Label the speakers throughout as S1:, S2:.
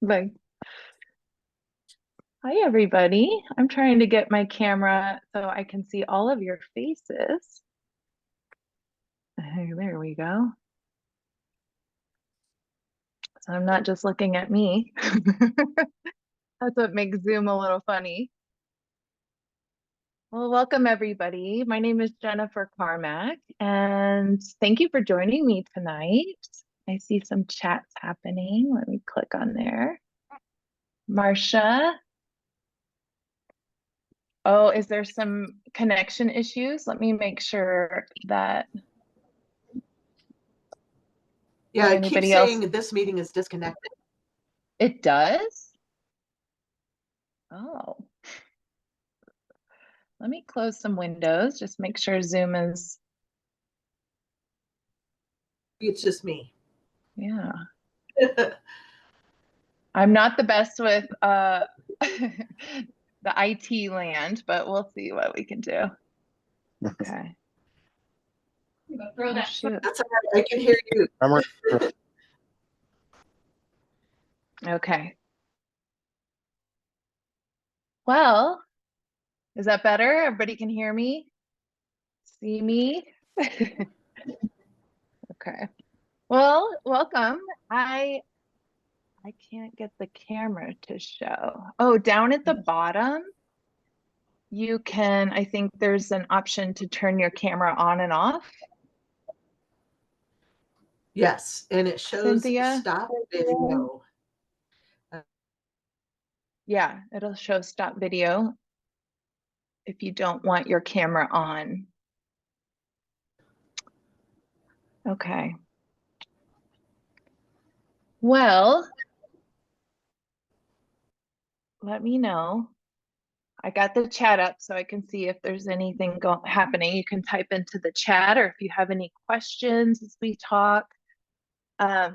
S1: Bye. Hi, everybody. I'm trying to get my camera so I can see all of your faces. There we go. So I'm not just looking at me. That's what makes Zoom a little funny. Well, welcome everybody. My name is Jennifer Carmack, and thank you for joining me tonight. I see some chats happening. Let me click on there. Marcia. Oh, is there some connection issues? Let me make sure that
S2: Yeah, it keeps
S1: anybody else.
S2: saying this meeting is disconnected.
S1: It does? Oh, let me close some windows, just make sure Zoom is,
S2: It's just me.
S1: yeah. I'm not the best with the IT land, but we'll see what we can do. Okay.
S3: Throw that.
S1: Shoot.
S2: That's all right. I can hear you.
S1: Okay. Well, is that better? Everybody can hear me? See me? Okay. Well, welcome. I can't get the camera to show. Oh, down at the bottom, you can, I think there's an option to turn your camera on and off.
S2: Yes, and it shows
S1: Cynthia?
S2: stop video.
S1: Yeah, it'll show stop video if you don't want your camera on. Okay. Well, let me know. I got the chat up so I can see if there's anything happening. You can type into the chat, or if you have any questions as we talk. But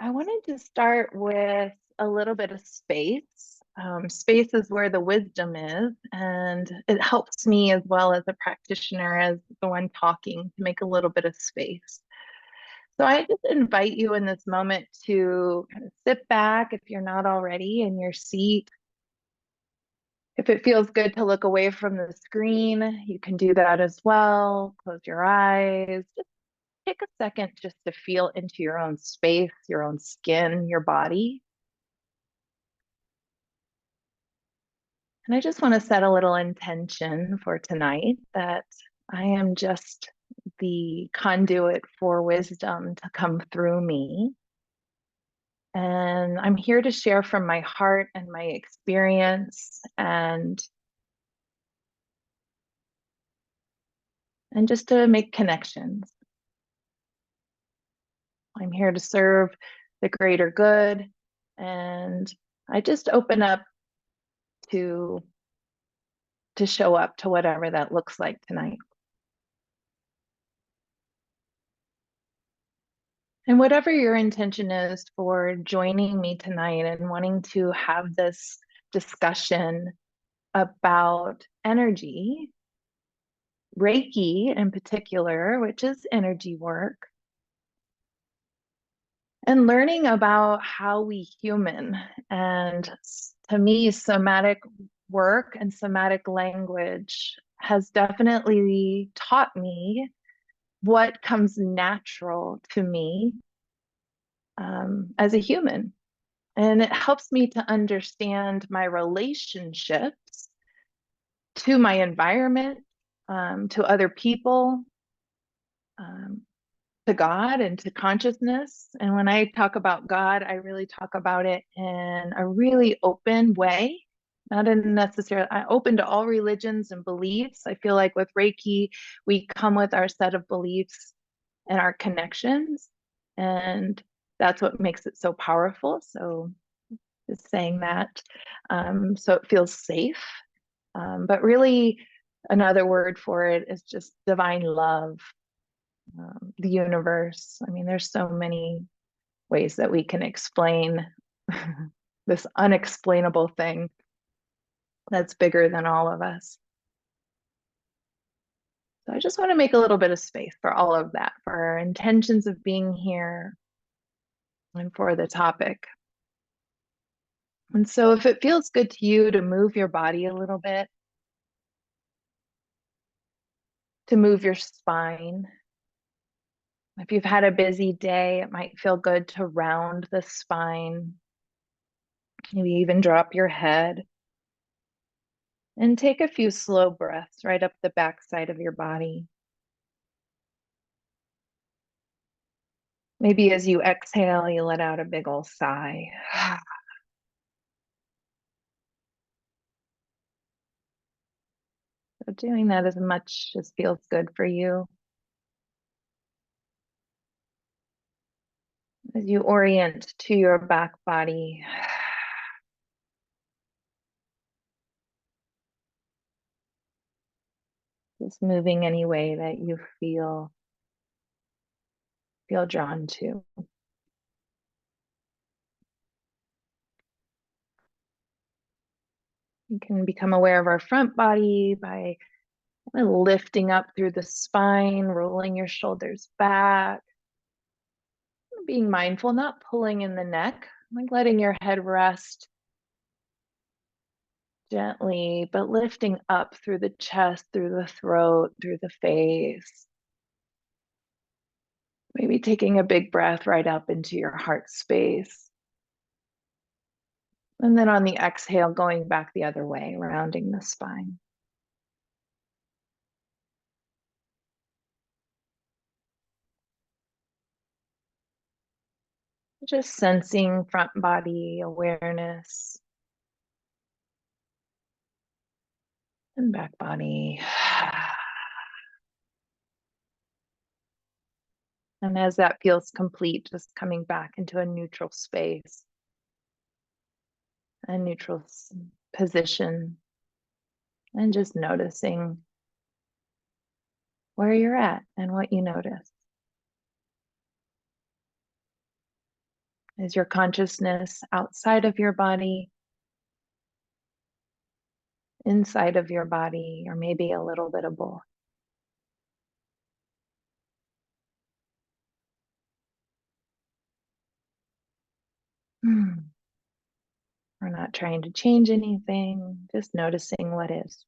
S1: I wanted to start with a little bit of space. Space is where the wisdom is, and it helps me as well as a practitioner, as the one talking, to make a little bit of space. So I just invite you in this moment to kind of sit back if you're not already in your seat. If it feels good to look away from the screen, you can do that as well. Close your eyes. Just take a second just to feel into your own space, your own skin, your body. And I just want to set a little intention for tonight that I am just the conduit for wisdom to come through me. And I'm here to share from my heart and my experience and just to make connections. I'm here to serve the greater good. And I just open up to show up to whatever that looks like tonight. And whatever your intention is for joining me tonight and wanting to have this discussion about energy, Reiki in particular, which is energy work, and learning about how we human. And to me, somatic work and somatic language has definitely taught me what comes natural to me as a human. And it helps me to understand my relationships to my environment, to other people, to God and to consciousness. And when I talk about God, I really talk about it in a really open way, not in necessarily open to all religions and beliefs. I feel like with Reiki, we come with our set of beliefs and our connections, and that's what makes it so powerful. So just saying that, so it feels safe. But really, another word for it is just divine love, the universe. I mean, there's so many ways that we can explain this unexplainable thing that's bigger than all of us. So I just want to make a little bit of space for all of that, for our intentions of being here, and for the topic. And so if it feels good to you to move your body a little bit, to move your spine. If you've had a busy day, it might feel good to round the spine. Maybe even drop your head and take a few slow breaths right up the backside of your body. Maybe as you exhale, you let out a big old sigh. So doing that as much as feels good for you. As you orient to your back body, just moving any way that you feel drawn to. We can become aware of our front body by lifting up through the spine, rolling your shoulders back, being mindful, not pulling in the neck, like letting your head rest gently, but lifting up through the chest, through the throat, through the face. Maybe taking a big breath right up into your heart space. And then on the exhale, going back the other way, rounding the spine. Just sensing front body awareness and back body. And as that feels complete, just coming back into a neutral space, a neutral position, and just noticing where you're at and what you notice. Is your consciousness outside of your body, inside of your body, or maybe a little bit of both? We're not trying to change anything, just noticing what is.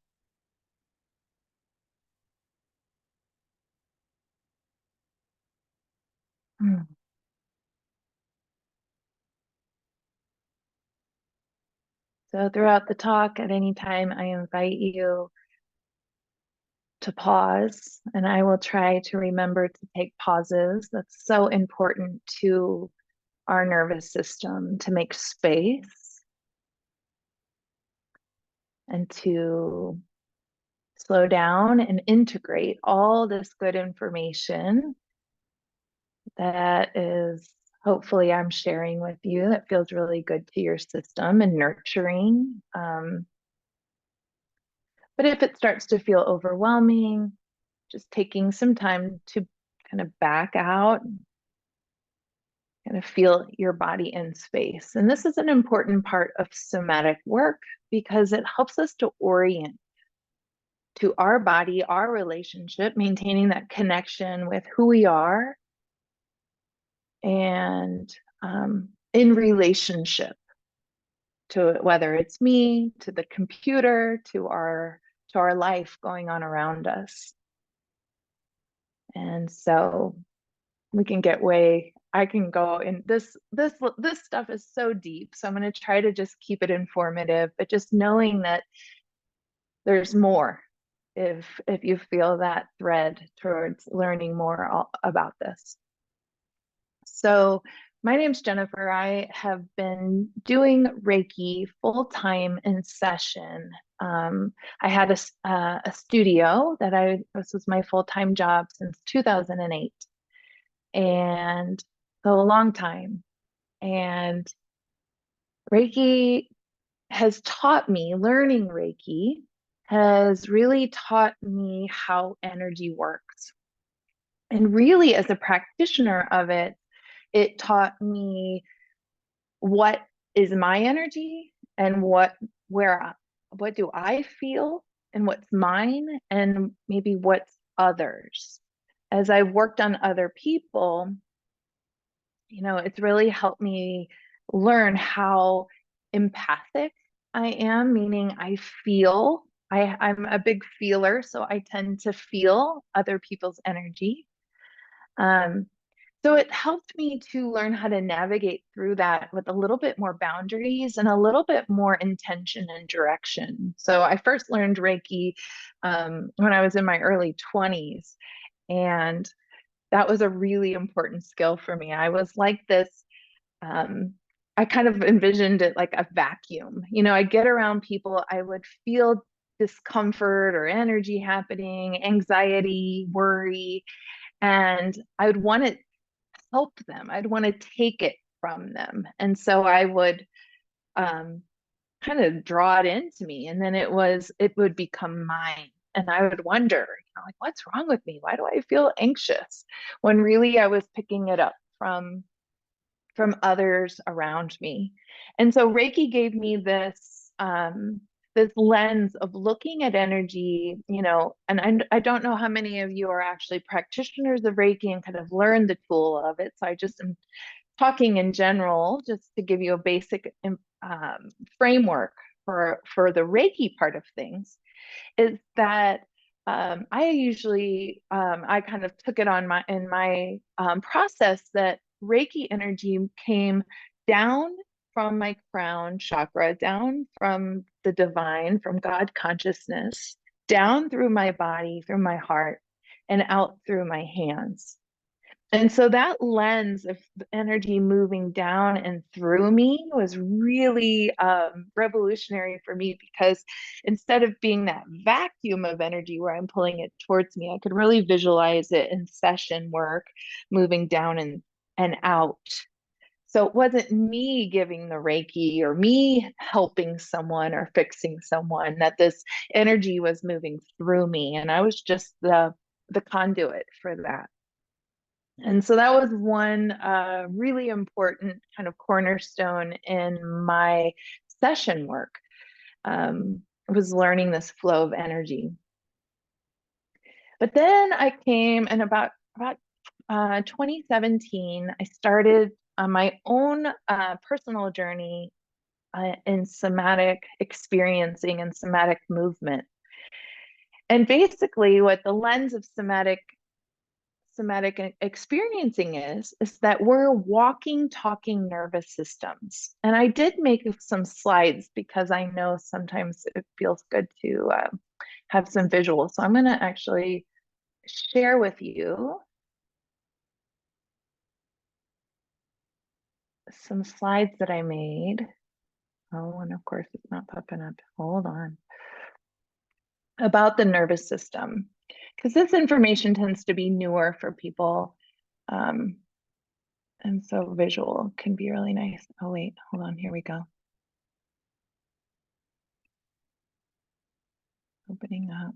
S1: So throughout the talk, at any time, I invite you to pause, and I will try to remember to take pauses. That's so important to our nervous system, to make space and to slow down and integrate all this good information that is hopefully I'm sharing with you that feels really good to your system and nurturing. But if it starts to feel overwhelming, just taking some time to kind of back out, kind of feel your body in space. And this is an important part of somatic work because it helps us to orient to our body, our relationship, maintaining that connection with who we are and in relationship to whether it's me, to the computer, to our life going on around us. And so we can get I can go in this stuff is so deep. So I'm going to try to just keep it informative, but just knowing that there's more if you feel that thread towards learning more about this. So my name's Jennifer. I have been doing Reiki full-time in session. I had a studio this was my full-time job since 2008. And so a long time. And Reiki has taught me, learning Reiki has really taught me how energy works. And really, as a practitioner of it, it taught me what is my energy and what do I feel and what's mine and maybe what's others. As I've worked on other people, it's really helped me learn how empathic I am, meaning I'm a big feeler, so I tend to feel other people's energy. Um, so it helped me to learn how to navigate through that with a little bit more boundaries and a little bit more intention and direction. So I first learned Reiki when I was in my early 20s, and that was a really important skill for me. I was like this, um, I kind of envisioned it like a vacuum. I get around people, I would feel discomfort or energy happening, anxiety, worry, and I would want to help them. I'd want to take it from them. And so I would um, kind of draw it into me, and then it would become mine. And I would wonder, like, what's wrong with me? Why do I feel anxious? When really I was picking it up from others around me. And so Reiki gave me this lens of looking at energy, and I don't know how many of you are actually practitioners of Reiki and kind of learned the tool of it. So I just am talking in general, just to give you a basic framework for the Reiki part of things, is that I kind of took it on my process that Reiki energy came down from my crown chakra, down from the divine, from God consciousness, down through my body, through my heart, and out through my hands. And so that lens of energy moving down and through me was really revolutionary for me, because instead of being that vacuum of energy where I'm pulling it towards me, I could really visualize it in session work, moving down and out. So it wasn't me giving the Reiki or me helping someone or fixing someone, that this energy was moving through me. And I was just the conduit for that. And so that was one really important kind of cornerstone in my session work, was learning this flow of energy. But then I came, and about 2017, I started on my own personal journey in somatic experiencing and somatic movement. And basically, what the lens of somatic experiencing is that we're walking, talking nervous systems. And I did make some slides because I know sometimes it feels good to have some visuals. So I'm going to actually share with you some slides that I made. Oh, and of course it's not popping up. Hold on. About the nervous system, because this information tends to be newer for people. And so visual can be really nice. Oh, wait, hold on. Here we go. Opening up.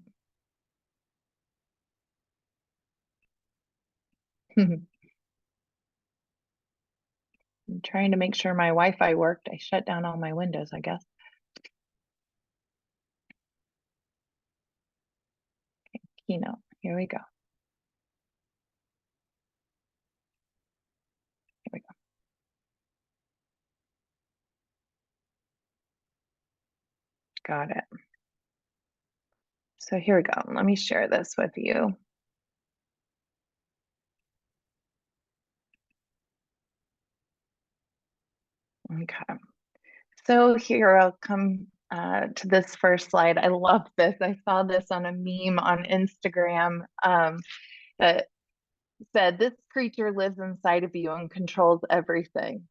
S1: I'm trying to make sure my Wi-Fi worked. I shut down all my windows, I guess. Okay, keynote. Here we go. Here we go. Got it. So here we go. Let me share this with you. Okay. So here I'll come to this first slide. I love this. I saw this on a meme on Instagram that said, "This creature lives inside of you and controls everything."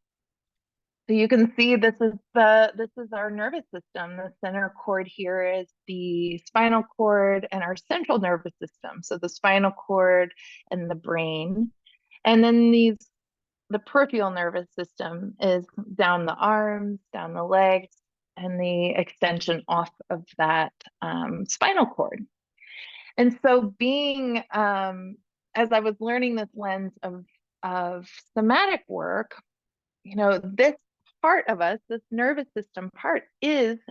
S1: So you can see this is our nervous system. The center cord here is the spinal cord and our central nervous system. So the spinal cord and the brain. And then the peripheral nervous system is down the arms, down the legs, and the extension off of that spinal cord. And so as I was learning this lens of somatic work, this part of us, this nervous system part,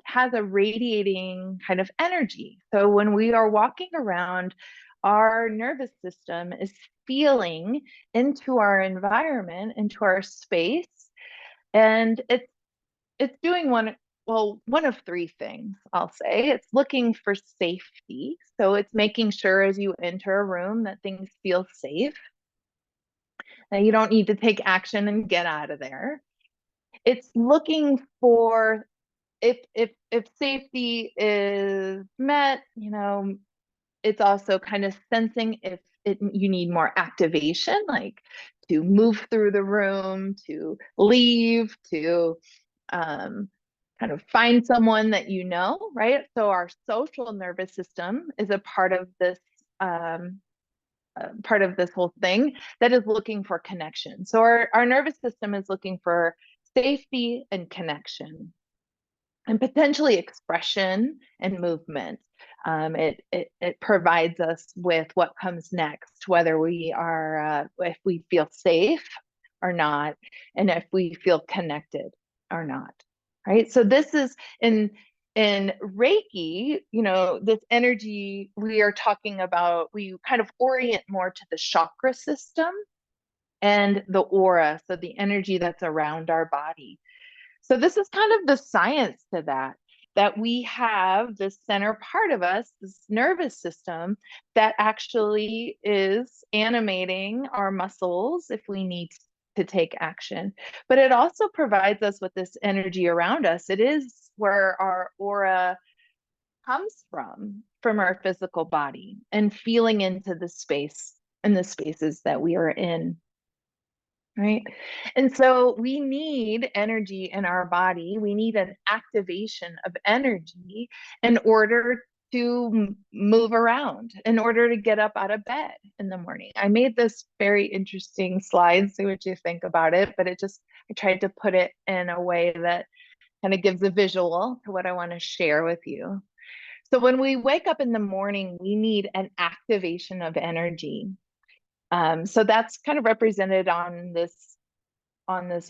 S1: has a radiating kind of energy. So when we are walking around, our nervous system is feeling into our environment, into our space. And it's doing one of three things, I'll say. It's looking for safety. So it's making sure as you enter a room that things feel safe, that you don't need to take action and get out of there. It's looking for if safety is met, it's also kind of sensing if you need more activation, like to move through the room, to leave, to kind of find someone that you know, right? So our social nervous system is a part of this whole thing that is looking for connection. So our nervous system is looking for safety and connection, and potentially expression and movement. It provides us with what comes next, whether we are if we feel safe or not, and if we feel connected or not. Right. So this is in Reiki, this energy we are talking about, we kind of orient more to the chakra system and the aura, so the energy that's around our body. So this is kind of the science to that we have this center part of us, this nervous system, that actually is animating our muscles if we need to take action. But it also provides us with this energy around us. It is where our aura comes from our physical body, and feeling into the space and the spaces that we are in. Right. And so we need energy in our body. We need an activation of energy in order to move around, in order to get up out of bed in the morning. I made this very interesting slide, see what you think about it, but I tried to put it in a way that kind of gives a visual to what I want to share with you. So when we wake up in the morning, we need an activation of energy. So that's kind of represented on this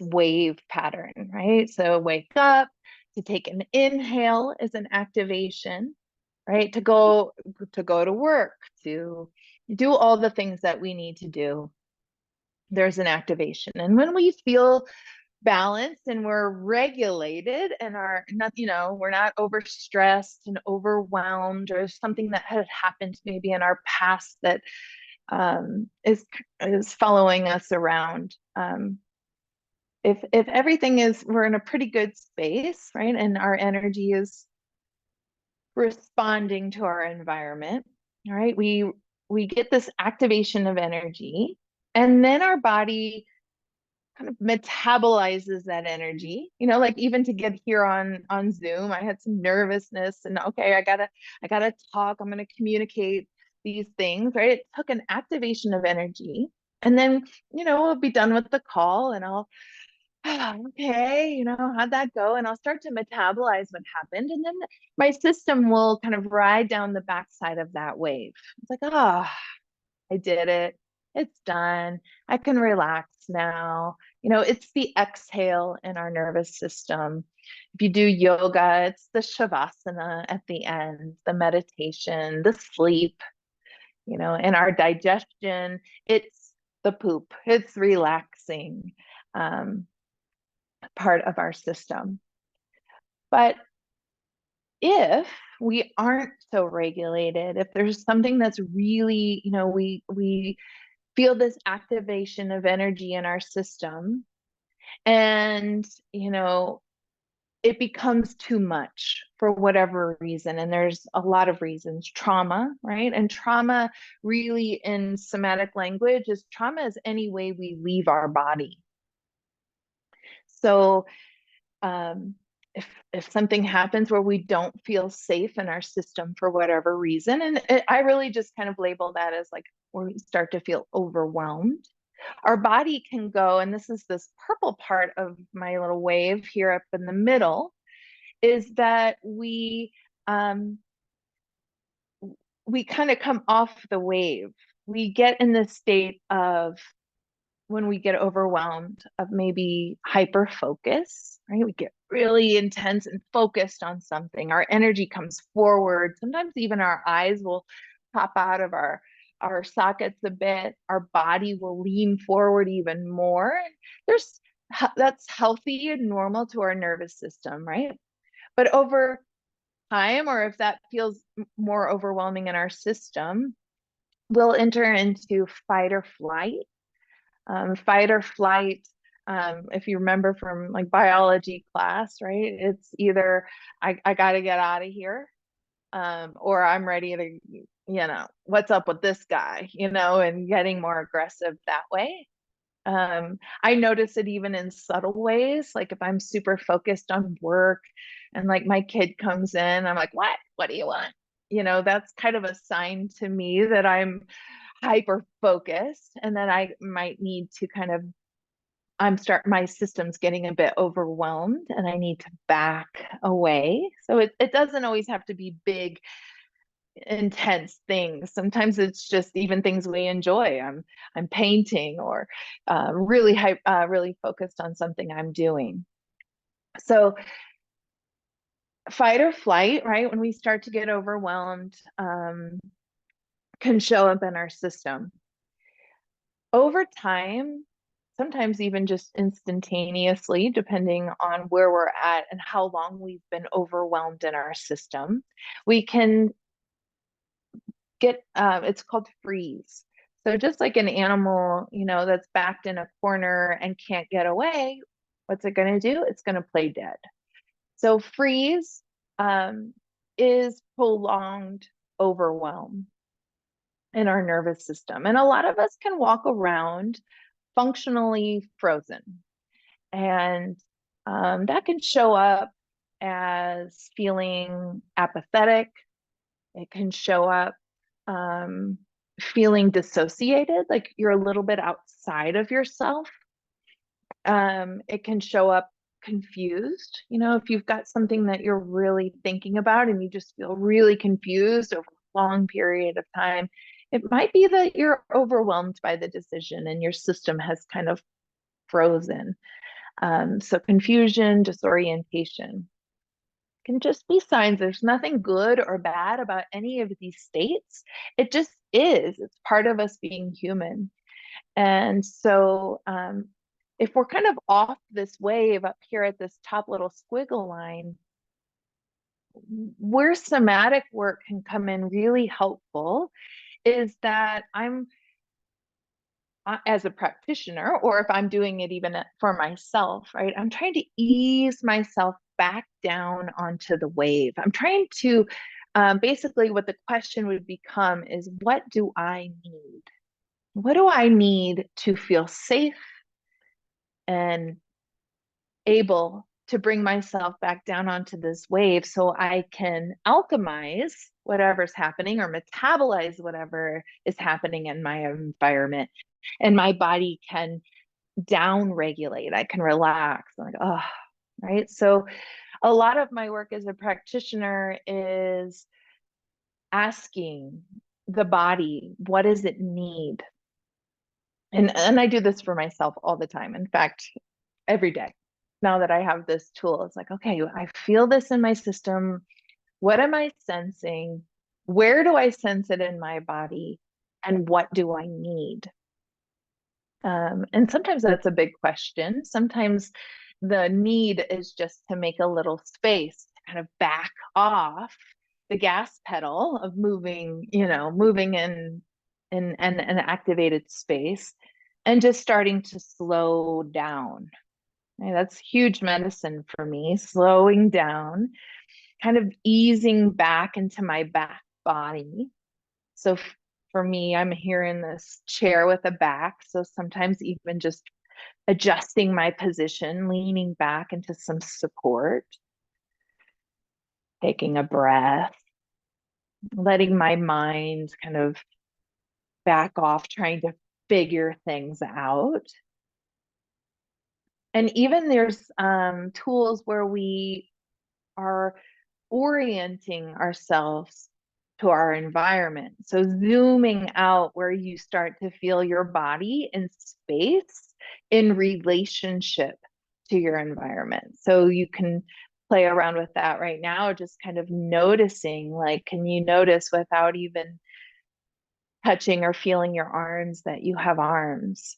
S1: wave pattern, right? So wake up, to take an inhale is an activation, right? To go to work, to do all the things that we need to do. There's an activation. And when we feel balanced and we're regulated and we're not overstressed and overwhelmed, or something that had happened maybe in our past that is following us around. If everything we're in a pretty good space, right, and our energy is responding to our environment, all right, we get this activation of energy, and then our body kind of metabolizes that energy. Like even to get here on Zoom, I had some nervousness, and okay, I gotta talk, I'm gonna communicate these things, right? It took an activation of energy, and then we'll be done with the call, and I'll okay, how'd that go? And I'll start to metabolize what happened. And then my system will kind of ride down the backside of that wave. It's like, I did it. It's done. I can relax now. It's the exhale in our nervous system. If you do yoga, it's the shavasana at the end, the meditation, the sleep, and our digestion, it's the poop. It's relaxing. Part of our system. But if we aren't so regulated, if there's something that's really, we feel this activation of energy in our system, and it becomes too much for whatever reason, and there's a lot of reasons. Trauma, right? And trauma, really, in somatic language, trauma is any way we leave our body. So if something happens where we don't feel safe in our system for whatever reason, and I really just kind of label that as like where we start to feel overwhelmed, our body can go, and this is this purple part of my little wave here up in the middle, is that we kind of come off the wave. We get in this state of, when we get overwhelmed, of maybe hyper focus, right? We get really intense and focused on something. Our energy comes forward. Sometimes even our eyes will pop out of our our sockets a bit, our body will lean forward even more. There's that's healthy and normal to our nervous system, right? But over time, or if that feels more overwhelming in our system, we'll enter into fight or flight. Fight or flight, if you remember from like biology class, right? It's either I got to get out of here, or I'm ready to, what's up with this guy, and getting more aggressive that way. I notice it even in subtle ways, like if I'm super focused on work and like my kid comes in, I'm like, what do you want? That's kind of a sign to me that I'm hyper focused and that I might need to kind of my system's getting a bit overwhelmed and I need to back away. So it doesn't always have to be big, intense things. Sometimes it's just even things we enjoy. I'm painting or really focused on something I'm doing. So fight or flight, right? When we start to get overwhelmed, can show up in our system. Over time, sometimes even just instantaneously, depending on where we're at and how long we've been overwhelmed in our system, we can get, it's called freeze. So just like an animal, that's backed in a corner and can't get away, what's it going to do? It's going to play dead. So freeze is prolonged overwhelm in our nervous system. And a lot of us can walk around functionally frozen. And that can show up as feeling apathetic. It can show up feeling dissociated, like you're a little bit outside of yourself. It can show up confused. If you've got something that you're really thinking about and you just feel really confused over a long period of time, it might be that you're overwhelmed by the decision and your system has kind of frozen. So confusion, disorientation can just be signs. There's nothing good or bad about any of these states. It just is. It's part of us being human. And so if we're kind of off this wave up here at this top little squiggle line, where somatic work can come in really helpful is that I'm, as a practitioner, or if I'm doing it even for myself, right? I'm trying to ease myself back down onto the wave. I'm trying to, basically what the question would become is, what do I need? What do I need to feel safe and able to bring myself back down onto this wave so I can alchemize whatever's happening or metabolize whatever is happening in my environment, and my body can down regulate. I can relax. I'm like, oh, right. So a lot of my work as a practitioner is asking the body, what does it need? And I do this for myself all the time. In fact, every day. Now that I have this tool, it's like, okay, I feel this in my system. What am I sensing? Where do I sense it in my body? And what do I need? And sometimes that's a big question. Sometimes the need is just to make a little space to kind of back off the gas pedal of moving, moving in an activated space and just starting to slow down. Okay, that's huge medicine for me, slowing down, kind of easing back into my back body. So for me, I'm here in this chair with a back. So sometimes even just adjusting my position, leaning back into some support, taking a breath, letting my mind kind of back off, trying to figure things out. And even there's tools where we are orienting ourselves to our environment. So zooming out where you start to feel your body in space in relationship to your environment. So you can play around with that right now, just kind of noticing, like, can you notice without even touching or feeling your arms, that you have arms?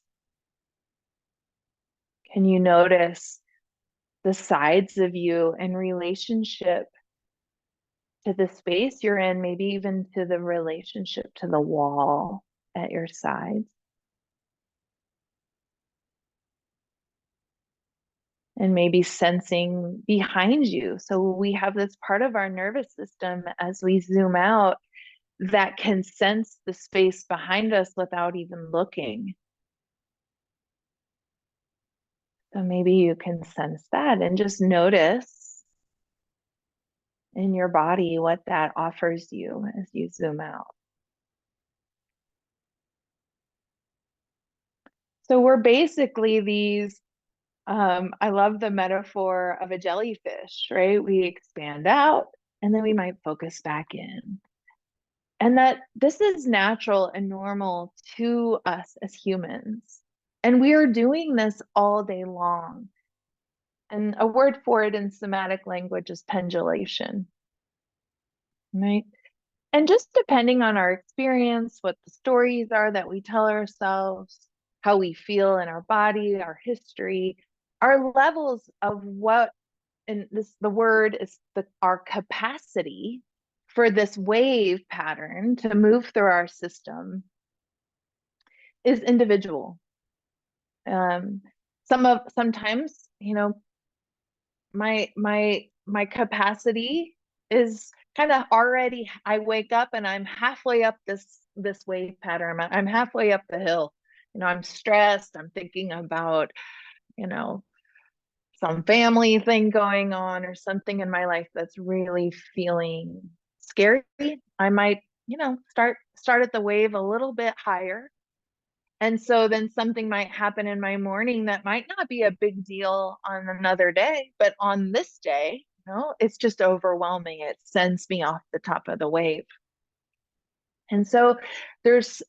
S1: Can you notice the sides of you in relationship to the space you're in, maybe even to the relationship to the wall at your sides? And maybe sensing behind you. So we have this part of our nervous system as we zoom out that can sense the space behind us without even looking. So maybe you can sense that and just notice in your body what that offers you as you zoom out. So we're basically these, I love the metaphor of a jellyfish, right? We expand out and then we might focus back in. And that this is natural and normal to us as humans. And we are doing this all day long. And a word for it in somatic language is pendulation, right? And just depending on our experience, what the stories are that we tell ourselves, how we feel in our body, our history, our levels of what, and this, the word is our capacity for this wave pattern to move through our system is individual. Sometimes, you know, my capacity is kind of already, I wake up and I'm halfway up this wave pattern. I'm halfway up the hill. You know, I'm stressed. I'm thinking about, you know, some family thing going on or something in my life that's really feeling scary. I might, you know, start at the wave a little bit higher. And so then something might happen in my morning that might not be a big deal on another day, but on this day, you know, it's just overwhelming. It sends me off the top of the wave. And so there's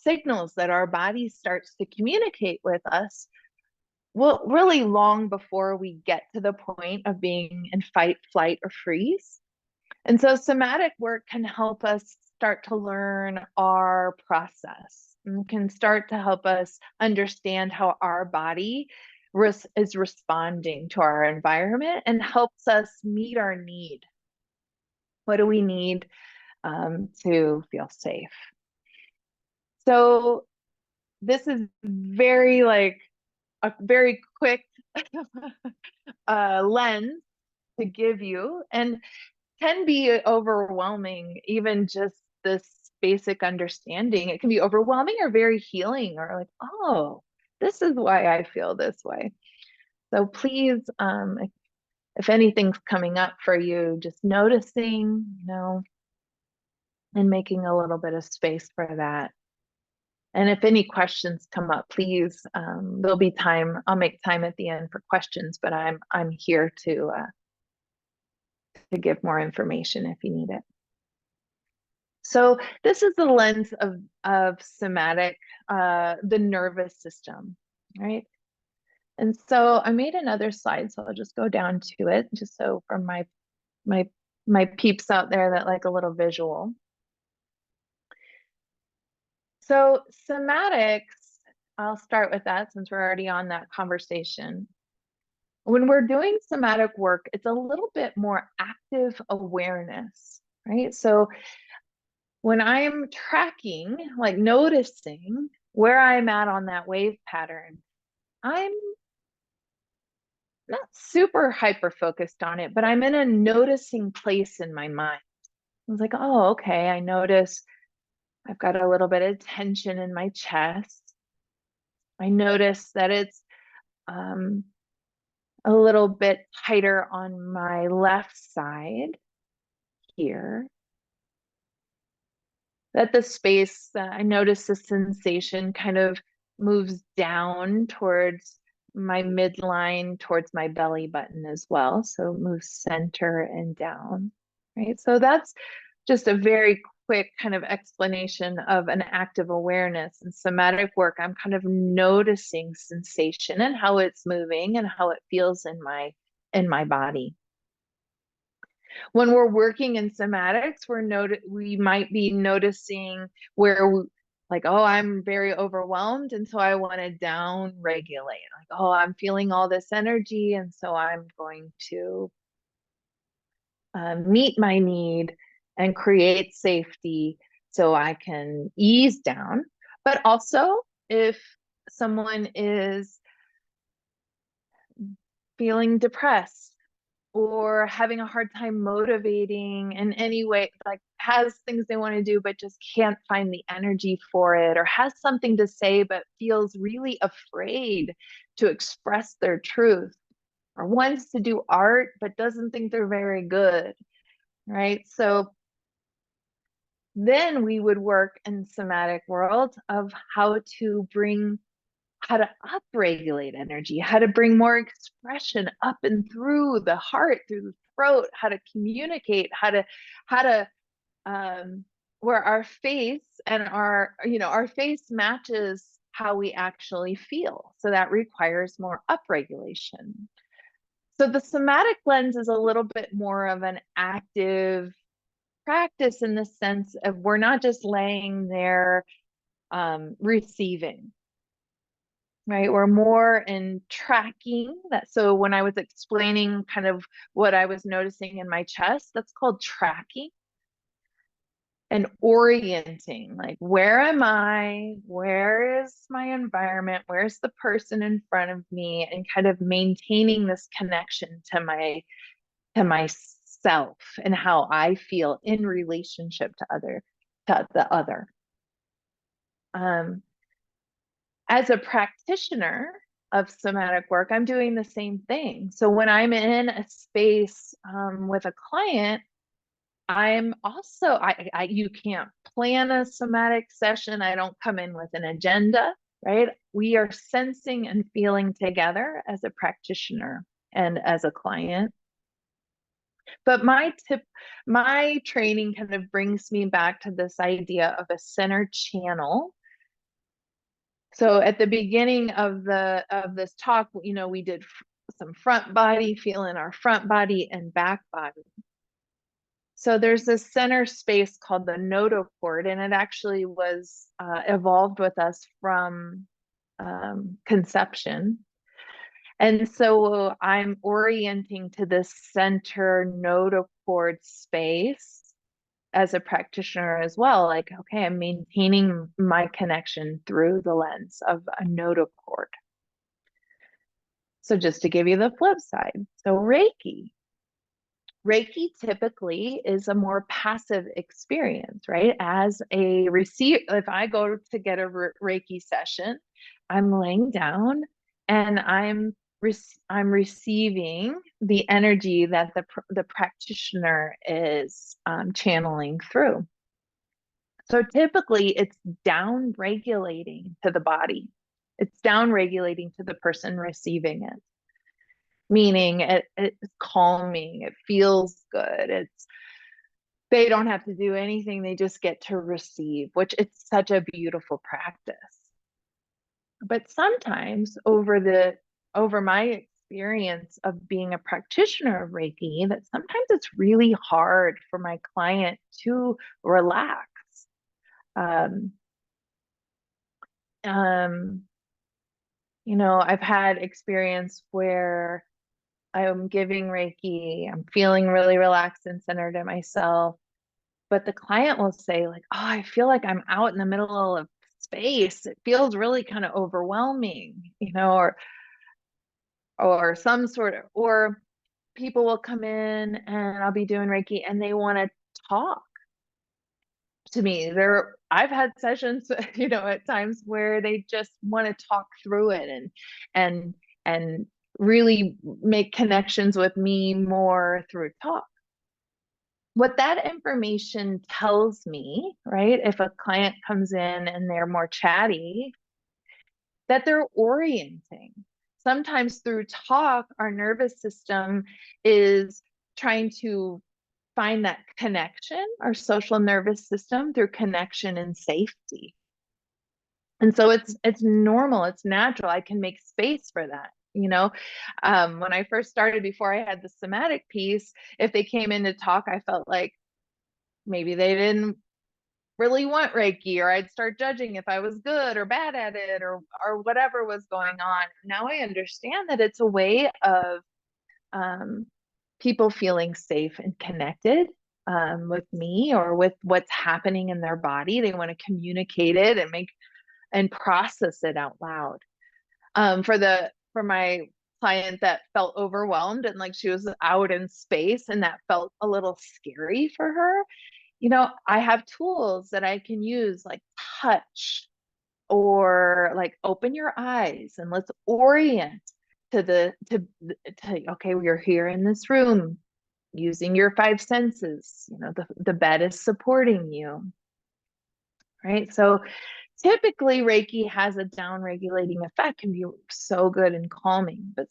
S1: signals that our body starts to communicate with us, well, really long before we get to the point of being in fight, flight, or freeze. And so somatic work can help us start to learn our process and can start to help us understand how our body is responding to our environment and helps us meet our need. What do we need to feel safe? So this is very like a very quick lens to give you, and can be overwhelming, even just this basic understanding. It can be overwhelming or very healing, or like, oh, this is why I feel this way. So please, if anything's coming up for you, just noticing, you know, and making a little bit of space for that. And if any questions come up, please, there'll be time. I'll make time at the end for questions, but I'm here to give more information if you need it. So this is the lens of somatic, the nervous system, right? And so I made another slide, so I'll just go down to it, just so for my peeps out there that like a little visual. So somatics, I'll start with that since we're already on that conversation. When we're doing somatic work, it's a little bit more active awareness, right? So when I'm tracking, like noticing where I'm at on that wave pattern, I'm not super hyper focused on it, but I'm in a noticing place in my mind. I was like, oh, okay, I notice I've got a little bit of tension in my chest. I notice that it's a little bit tighter on my left side here. That the space, I notice the sensation kind of moves down towards my midline, towards my belly button as well. So it moves center and down, right? So that's just a very quick kind of explanation of an active awareness. In somatic work, I'm kind of noticing sensation and how it's moving and how it feels in my body. When we're working in somatics, we might be noticing where like, oh, I'm very overwhelmed, and so I want to down regulate. Like, oh, I'm feeling all this energy, and so I'm going to meet my need and create safety so I can ease down. But also, if someone is feeling depressed or having a hard time motivating in any way, like has things they want to do but just can't find the energy for it, or has something to say but feels really afraid to express their truth, or wants to do art but doesn't think they're very good, right? So then we would work in somatic world of how to upregulate energy, how to bring more expression up and through the heart, through the throat, how to communicate, how to where our face and our face matches how we actually feel. So that requires more upregulation. So the somatic lens is a little bit more of an active practice in the sense of we're not just laying there receiving, right? We're more in tracking that. So when I was explaining kind of what I was noticing in my chest, that's called tracking, and orienting, like, where am I? Where is my environment? Where's the person in front of me? And kind of maintaining this connection to myself and how I feel in relationship to the other. As a practitioner of somatic work, I'm doing the same thing. So when I'm in a space with a client, I'm also, you can't plan a somatic session. I don't come in with an agenda, right? We are sensing and feeling together as a practitioner and as a client. But my training kind of brings me back to this idea of a center channel. So at the beginning of this talk, we did some front body, feeling our front body and back body. So there's this center space called the notochord, and it actually was evolved with us from conception. And so I'm orienting to this center notochord space as a practitioner as well. Like, okay, I'm maintaining my connection through the lens of a notochord. So just to give you the flip side, so Reiki typically is a more passive experience, right? As a receiver, if I go to get a Reiki session, I'm laying down and I'm receiving the energy that the practitioner is channeling through. So typically it's down regulating to the body. It's down regulating to the person receiving it, meaning it's calming, it feels good. They don't have to do anything, they just get to receive, which it's such a beautiful practice. But sometimes over my experience of being a practitioner of Reiki, that sometimes it's really hard for my client to relax. I've had experience where I'm giving Reiki, I'm feeling really relaxed and centered in myself, but the client will say, like, oh, I feel like I'm out in the middle of space. It feels really kind of overwhelming, or or people will come in and I'll be doing Reiki and they want to talk to me. I've had sessions, at times where they just want to talk through it and and really make connections with me more through talk. What that information tells me, right? If a client comes in and they're more chatty, that they're orienting. Sometimes through talk, our nervous system is trying to find that connection, our social nervous system, through connection and safety. And so it's normal, it's natural. I can make space for that. When I first started, before I had the somatic piece, if they came in to talk, I felt like maybe they didn't really want Reiki, or I'd start judging if I was good or bad at it, or whatever was going on. Now I understand that it's a way of people feeling safe and connected with me or with what's happening in their body. They want to communicate it and process it out loud. For my client that felt overwhelmed and like she was out in space and that felt a little scary for her, I have tools that I can use, like touch, or like open your eyes and let's orient to okay, we're here in this room using your five senses. The bed is supporting you, right? So typically Reiki has a down regulating effect, can be so good and calming, but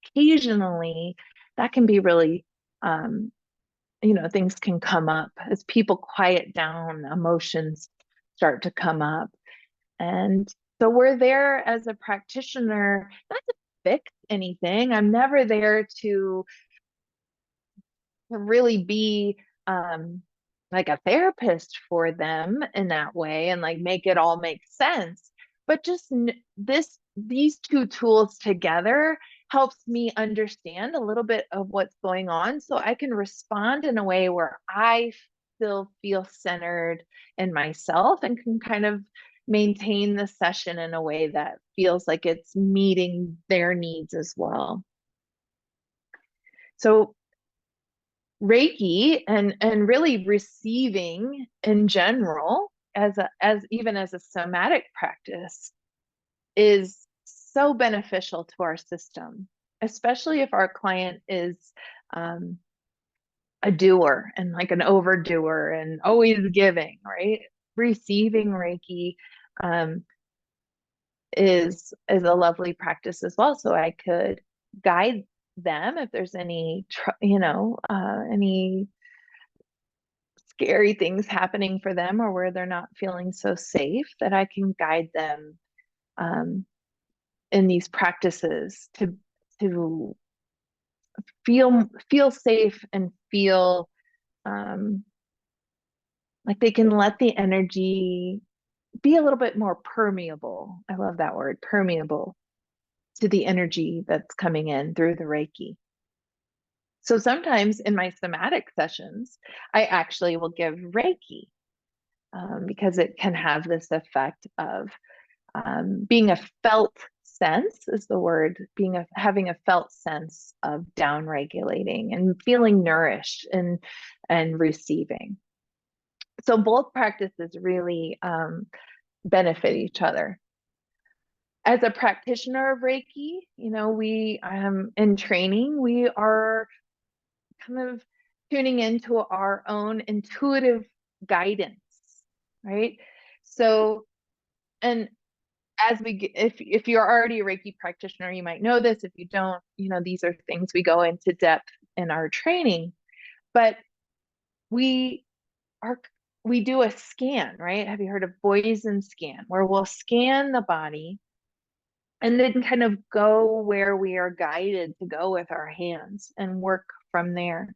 S1: occasionally that can be really things can come up as people quiet down, emotions start to come up. And so we're there as a practitioner, not to fix anything. I'm never there to really be like a therapist for them in that way and like make it all make sense. But just these two tools together helps me understand a little bit of what's going on so I can respond in a way where I still feel centered in myself and can kind of maintain the session in a way that feels like it's meeting their needs as well. So Reiki and really receiving in general as even as a somatic practice is so beneficial to our system, especially if our client is a doer and like an overdoer and always giving, right? Receiving Reiki is a lovely practice as well. So I could guide them if there's any any scary things happening for them or where they're not feeling so safe, that I can guide them in these practices to feel safe and feel like they can let the energy be a little bit more permeable. I love that word, permeable, to the energy that's coming in through the Reiki. So sometimes in my somatic sessions, I actually will give Reiki because it can have this effect of being a felt sense is the word, having a felt sense of down regulating and feeling nourished and receiving. So both practices really benefit each other. As a practitioner of Reiki, we in training, we are kind of tuning into our own intuitive guidance, right? So, and if you're already a Reiki practitioner, you might know this. If you don't, these are things we go into depth in our training, but we do a scan, right? Have you heard of Boysen scan, where we'll scan the body and then kind of go where we are guided to go with our hands and work from there.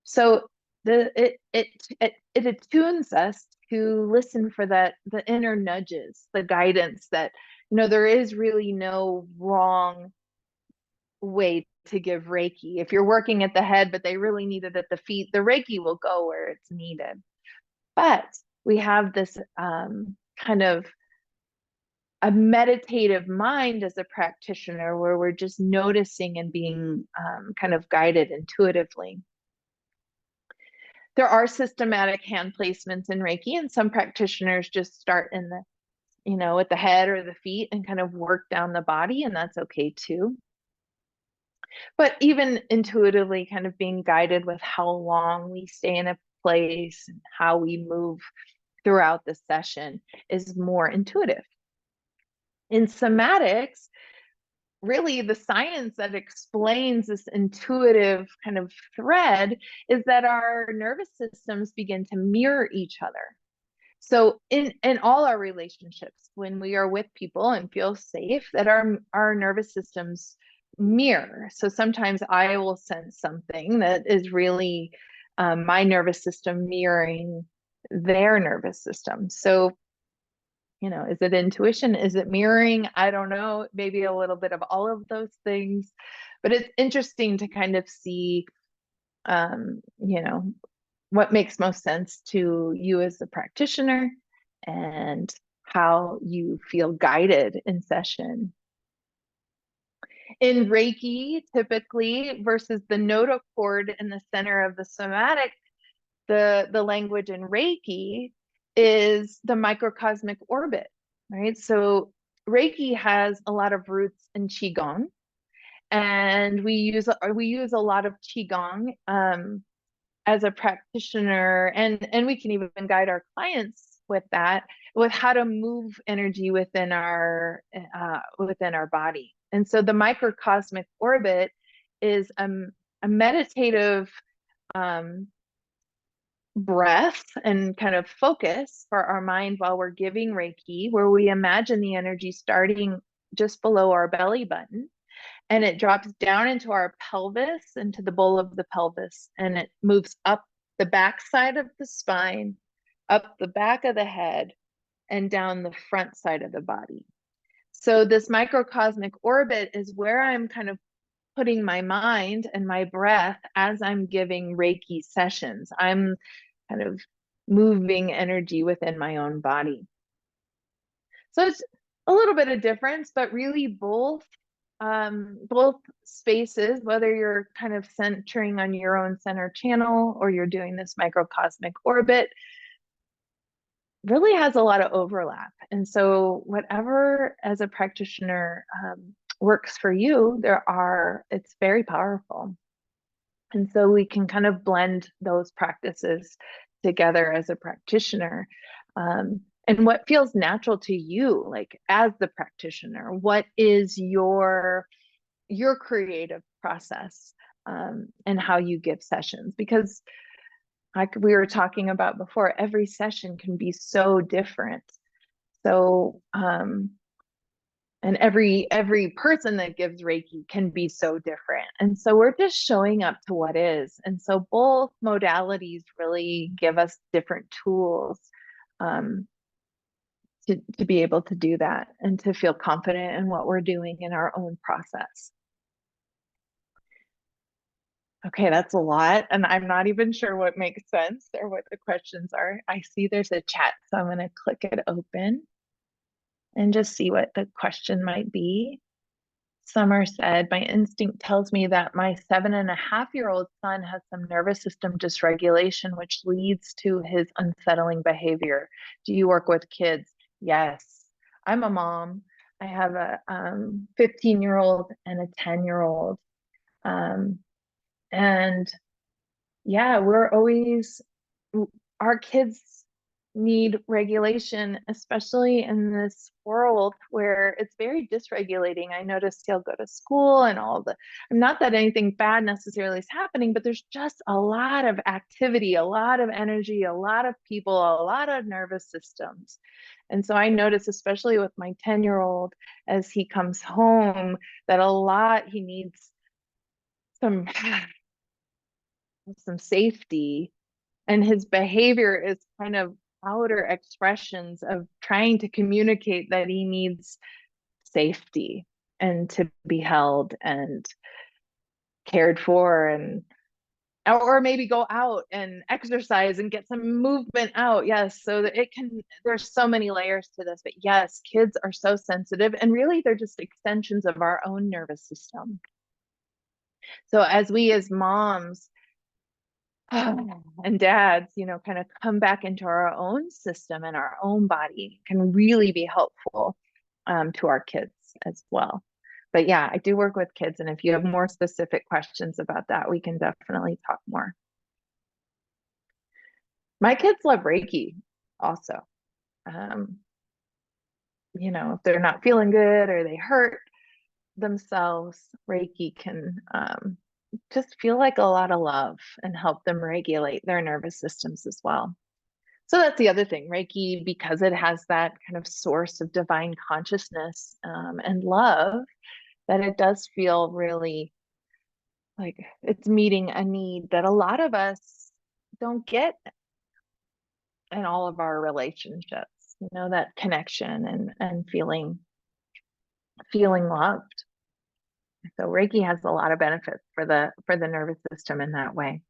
S1: So it attunes us to listen for the inner nudges, the guidance that, there is really no wrong way to give Reiki. If you're working at the head, but they really need it at the feet, the Reiki will go where it's needed. But we have this kind of a meditative mind as a practitioner where we're just noticing and being kind of guided intuitively. There are systematic hand placements in Reiki, and some practitioners just start in at the head or the feet and kind of work down the body, and that's okay too. But even intuitively kind of being guided with how long we stay in a place and how we move throughout the session is more intuitive. In somatics, really the science that explains this intuitive kind of thread is that our nervous systems begin to mirror each other. So in all our relationships, when we are with people and feel safe, that our nervous systems mirror. So sometimes I will sense something that is really my nervous system mirroring their nervous system. So, is it intuition? Is it mirroring? I don't know. Maybe a little bit of all of those things. But it's interesting to kind of see, what makes most sense to you as a practitioner and how you feel guided in session. In Reiki, typically, versus the notochord in the center of the somatic, the language in Reiki is the microcosmic orbit, right? So Reiki has a lot of roots in Qigong, and we use a lot of Qigong as a practitioner, and we can even guide our clients with that, with how to move energy within our body. And so the microcosmic orbit is a meditative breath and kind of focus for our mind while we're giving Reiki, where we imagine the energy starting just below our belly button, and it drops down into our pelvis, into the bowl of the pelvis, and it moves up the back side of the spine, up the back of the head, and down the front side of the body. So this microcosmic orbit is where I'm kind of putting my mind and my breath as I'm giving Reiki sessions. I'm kind of moving energy within my own body. So it's a little bit of difference, but really both spaces, whether you're kind of centering on your own center channel or you're doing this microcosmic orbit, really has a lot of overlap. And so whatever as a practitioner works for you, it's very powerful. And so we can kind of blend those practices together as a practitioner. And what feels natural to you, like as the practitioner, what is your creative process, and how you give sessions? Because like we were talking about before, every session can be so different. So, and every person that gives Reiki can be so different. And so we're just showing up to what is. And so both modalities really give us different tools to be able to do that and to feel confident in what we're doing in our own process. Okay, that's a lot, and I'm not even sure what makes sense or what the questions are. I see there's a chat, so I'm going to click it open and just see what the question might be. Summer said, my instinct tells me that my 7.5-year-old son has some nervous system dysregulation, which leads to his unsettling behavior. Do you work with kids? Yes, I'm a mom. I have a 15-year-old and a 10-year-old. And yeah, our kids need regulation, especially in this world where it's very dysregulating. I noticed he'll go to school and not that anything bad necessarily is happening, but there's just a lot of activity, a lot of energy, a lot of people, a lot of nervous systems. And so I notice, especially with my 10-year-old, as he comes home, that he needs some safety, and his behavior is kind of outer expressions of trying to communicate that he needs safety and to be held and cared for, and or maybe go out and exercise and get some movement out. Yes, so that there's so many layers to this, but yes, kids are so sensitive, and really they're just extensions of our own nervous system. So as moms and dads, kind of come back into our own system and our own body, can really be helpful to our kids as well. But yeah, I do work with kids, and if you have more specific questions about that, we can definitely talk more. My kids love Reiki also. If they're not feeling good or they hurt themselves, Reiki can just feel like a lot of love and help them regulate their nervous systems as well. So that's the other thing, Reiki, because it has that kind of source of divine consciousness and love, that it does feel really like it's meeting a need that a lot of us don't get in all of our relationships, you know, that connection and feeling loved. So Reiki has a lot of benefits for the nervous system in that way.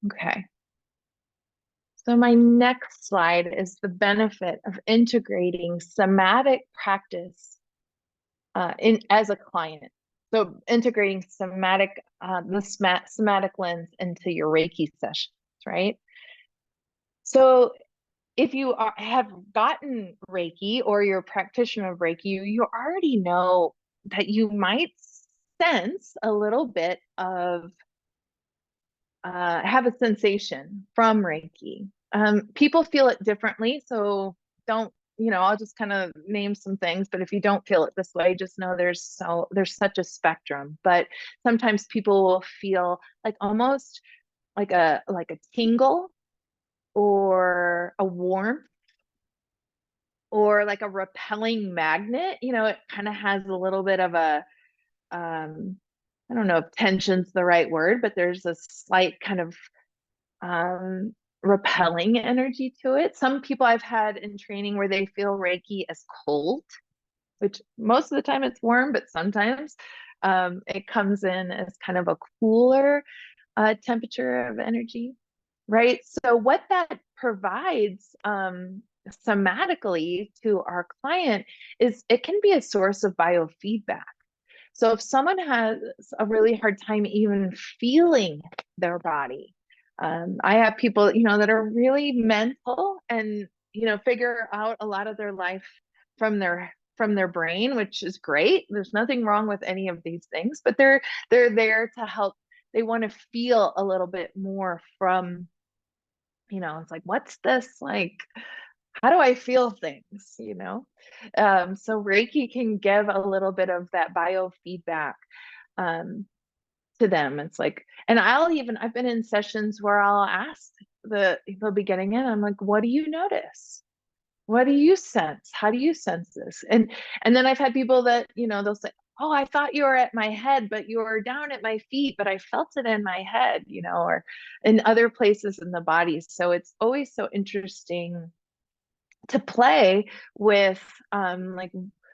S1: Okay. So my next slide is the benefit of integrating somatic practice in as a client. So integrating somatic, somatic lens into your Reiki sessions, right? So if you have gotten Reiki or you're a practitioner of Reiki, you already know that you might sense a little bit of have a sensation from Reiki. People feel it differently, so don't, you know, I'll just kind of name some things, but if you don't feel it this way, just know there's such a spectrum. But sometimes people will feel like almost like a tingle or a warmth or like a repelling magnet. You know, it kind of has a little bit of a I don't know if tension's the right word, but there's a slight kind of repelling energy to it. Some people I've had in training where they feel Reiki as cold, which most of the time it's warm, but sometimes it comes in as kind of a cooler temperature of energy, right? So what that provides somatically to our client is it can be a source of biofeedback. So if someone has a really hard time even feeling their body, I have people, you know, that are really mental and, you know, figure out a lot of their life from their brain, which is great. There's nothing wrong with any of these things, but they're there to help. They want to feel a little bit more from, you know, it's like, what's this like? How do I feel things, you know? So Reiki can give a little bit of that biofeedback um, to them. It's like, and I've been in sessions where I'll ask they'll be getting in. I'm like, what do you notice? What do you sense? How do you sense this? And then I've had people that, you know, they'll say, oh, I thought you were at my head, but you were down at my feet, but I felt it in my head, you know, or in other places in the body. So it's always so interesting to play with like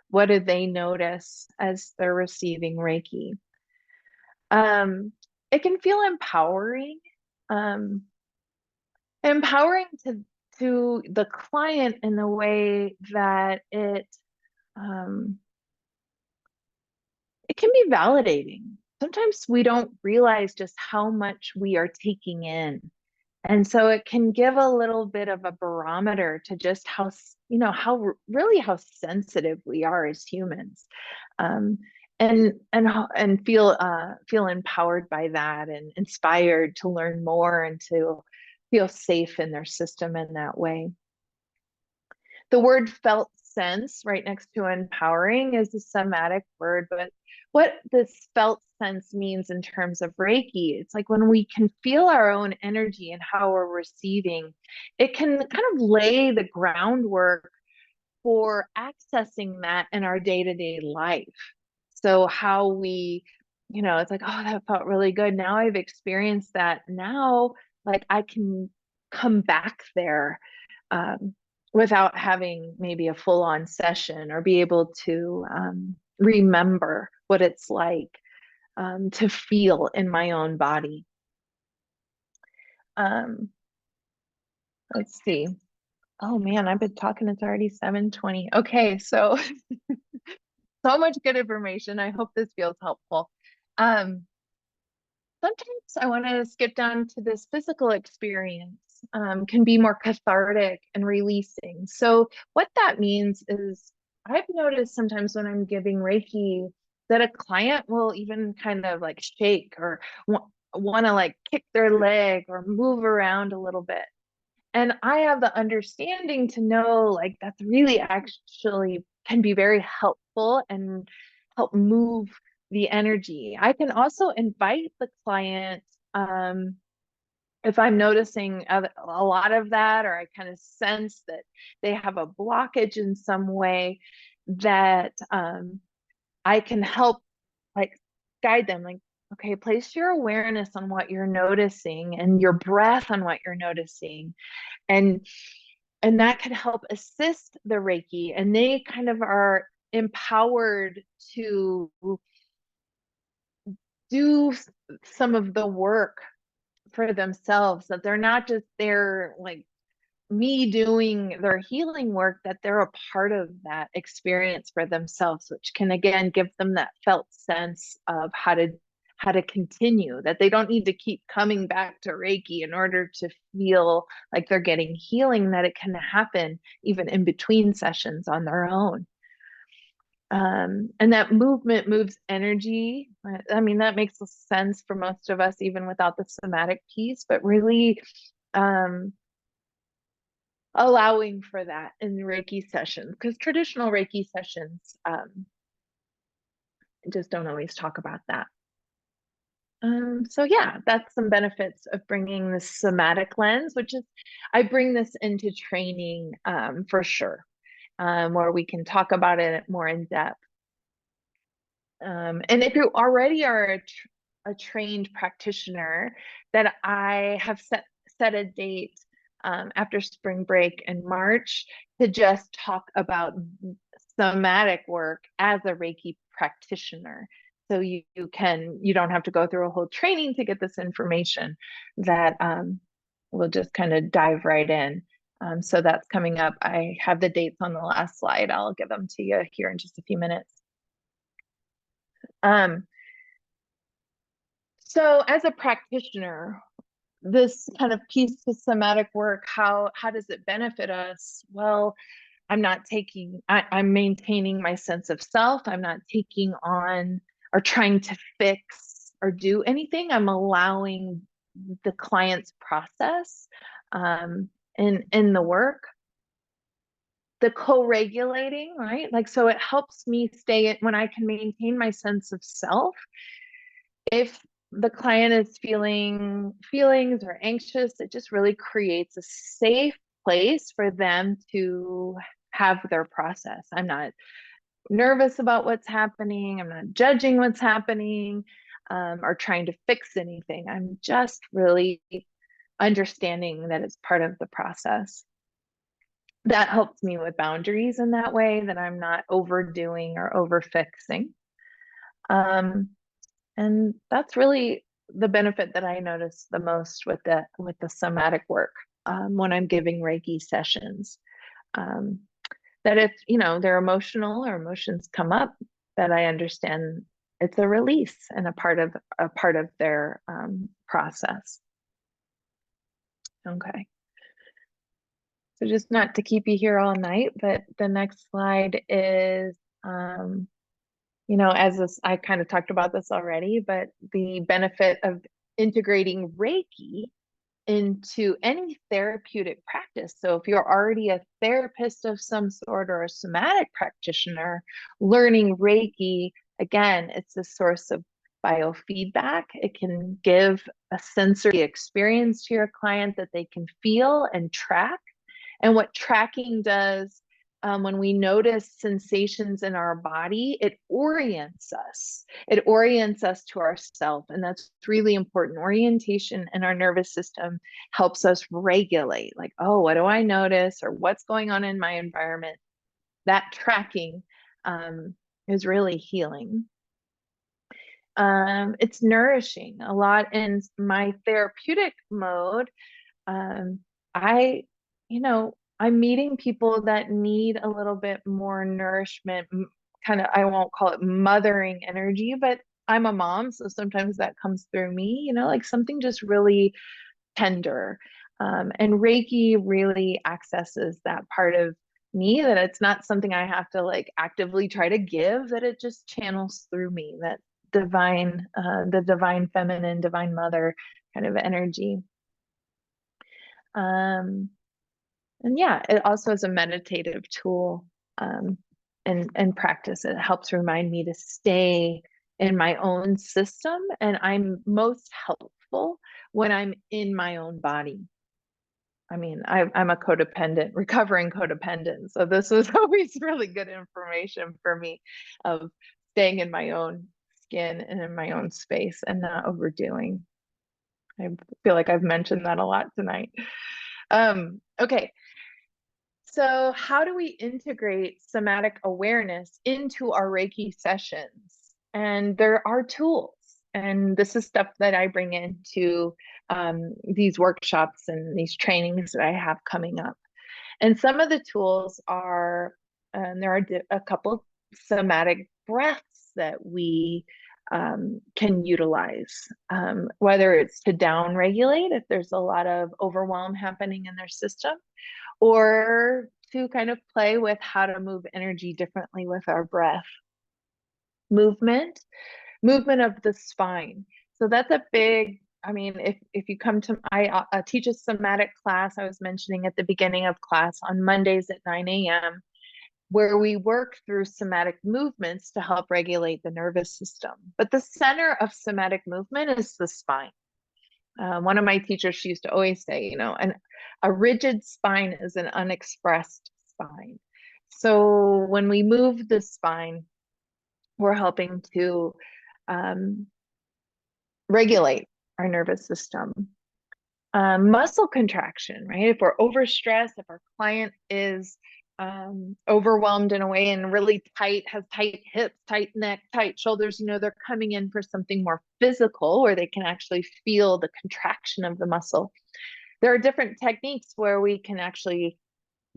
S1: what do they notice as they're receiving Reiki. It can feel empowering, um, empowering to the client in the way that um, it can be validating. Sometimes we don't realize just how much we are taking in. And so it can give a little bit of a barometer to just how, you know, how sensitive we are as humans. Um, and feel empowered by that and inspired to learn more and to feel safe in their system in that way. The word felt sense right next to empowering is a somatic word, but what this felt sense means in terms of Reiki, it's like when we can feel our own energy and how we're receiving, it can kind of lay the groundwork for accessing that in our day-to-day life. So how we, you know, it's like, oh, that felt really good. Now I've experienced that. Now, like I can come back there um, without having maybe a full-on session or be able to remember what it's like to feel in my own body. Um, let's see. Oh man, I've been talking. It's already 7:20. Okay, so so much good information. I hope this feels helpful. Um, Sometimes I want to skip down to this physical experience, can be more cathartic and releasing. So what that means is I've noticed sometimes when I'm giving Reiki that a client will even kind of like shake or want to like kick their leg or move around a little bit. And I have the understanding to know like that's really actually can be very helpful and help move the energy. I can also invite the client if I'm noticing a lot of that, or I kind of sense that they have a blockage in some way, that I can help like guide them, like, Okay, place your awareness on what you're noticing and your breath on what you're noticing. And that can help assist the Reiki, and they kind of are empowered to do some of the work for themselves, that they're not just there like me doing their healing work, that they're a part of that experience for themselves, which can again give them that felt sense of how to continue, that they don't need to keep coming back to Reiki in order to feel like they're getting healing, that it can happen even in between sessions on their own. And that movement moves energy. I mean, that makes sense for most of us, even without the somatic piece, but really allowing for that in Reiki sessions, because traditional Reiki sessions just don't always talk about that. So yeah, that's some benefits of bringing the somatic lens, which is, I bring this into training for sure, where we can talk about it more in depth. And if you already are a trained practitioner, that I have set a date after spring break in March to just talk about somatic work as a Reiki practitioner. So you don't have to go through a whole training to get this information, that we'll just kind of dive right in. So that's coming up. I have the dates on the last slide. I'll give them to you here in just a few minutes. So as a practitioner, this kind of piece of somatic work, how does it benefit us? Well, I'm maintaining my sense of self. I'm not taking on or trying to fix or do anything. I'm allowing the client's process in the work. The co-regulating, right? Like, so it helps me stay when I can maintain my sense of self. If the client is feeling feelings or anxious, it just really creates a safe place for them to have their process. I'm not nervous about what's happening. I'm not judging what's happening, or trying to fix anything. I'm just really understanding that it's part of the process. That helps me with boundaries in that way, that I'm not overdoing or over fixing. And that's really the benefit that I notice the most with the somatic work when I'm giving Reiki sessions. That if they're emotional or emotions come up, that I understand it's a release and a part of their process. Okay. So just not to keep you here all night, but the next slide is, I kind of talked about this already, but the benefit of integrating Reiki into any therapeutic practice. So if you're already a therapist of some sort or a somatic practitioner, learning Reiki, again, it's a source of biofeedback. It can give a sensory experience to your client that they can feel and track. And what tracking does, when we notice sensations in our body, it orients us. It orients us to ourself, and that's really important. Orientation in our nervous system helps us regulate, like, oh, what do I notice, or what's going on in my environment? That tracking is really healing. It's nourishing a lot in my therapeutic mode. I'm meeting people that need a little bit more nourishment, kind of, I won't call it mothering energy, but I'm a mom, so sometimes that comes through me, like something just really tender. And Reiki really accesses that part of me, that it's not something I have to like actively try to give, that it just channels through me, that the divine feminine, divine mother kind of energy. And yeah, it also is a meditative tool, and practice. It helps remind me to stay in my own system, and I'm most helpful when I'm in my own body. I mean, I'm a recovering codependent, so this was always really good information for me, of staying in my own skin and in my own space and not overdoing. I feel like I've mentioned that a lot tonight. Okay. So how do we integrate somatic awareness into our Reiki sessions? And there are tools, and this is stuff that I bring into these workshops and these trainings that I have coming up. And some of the tools are, there are a couple somatic breaths that we can utilize, whether it's to down regulate if there's a lot of overwhelm happening in their system, or to kind of play with how to move energy differently with our breath. Movement of the spine. So that's a big, I mean, if you come to, I teach a somatic class, I was mentioning at the beginning of class on Mondays at 9 a.m., where we work through somatic movements to help regulate the nervous system. But the center of somatic movement is the spine. One of my teachers, she used to always say, you know, a rigid spine is an unexpressed spine. So when we move the spine, we're helping to regulate our nervous system. Muscle contraction, right? If we're overstressed, if our client is overwhelmed in a way and really tight, has tight hips, tight neck, tight shoulders, you know, they're coming in for something more physical where they can actually feel the contraction of the muscle. There are different techniques where we can actually